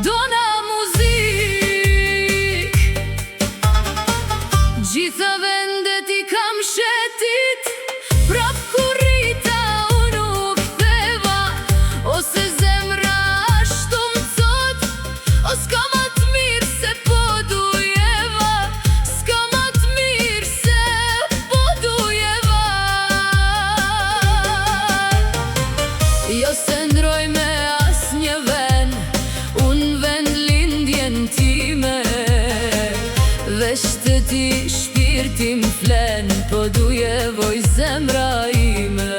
Dona muzik, gjitha vendet i kam shetit, prap kur rrita unë u ktheva, ose zemra ashtu m'thot, o s'ka ma t'mirë se po dujeva, s'ka ma t'mirë se po dujeva. Jo se ndroj me as një ven, unë vend lindjen time, veç të ti shpirti m'flen, po dujevoj zemra ime.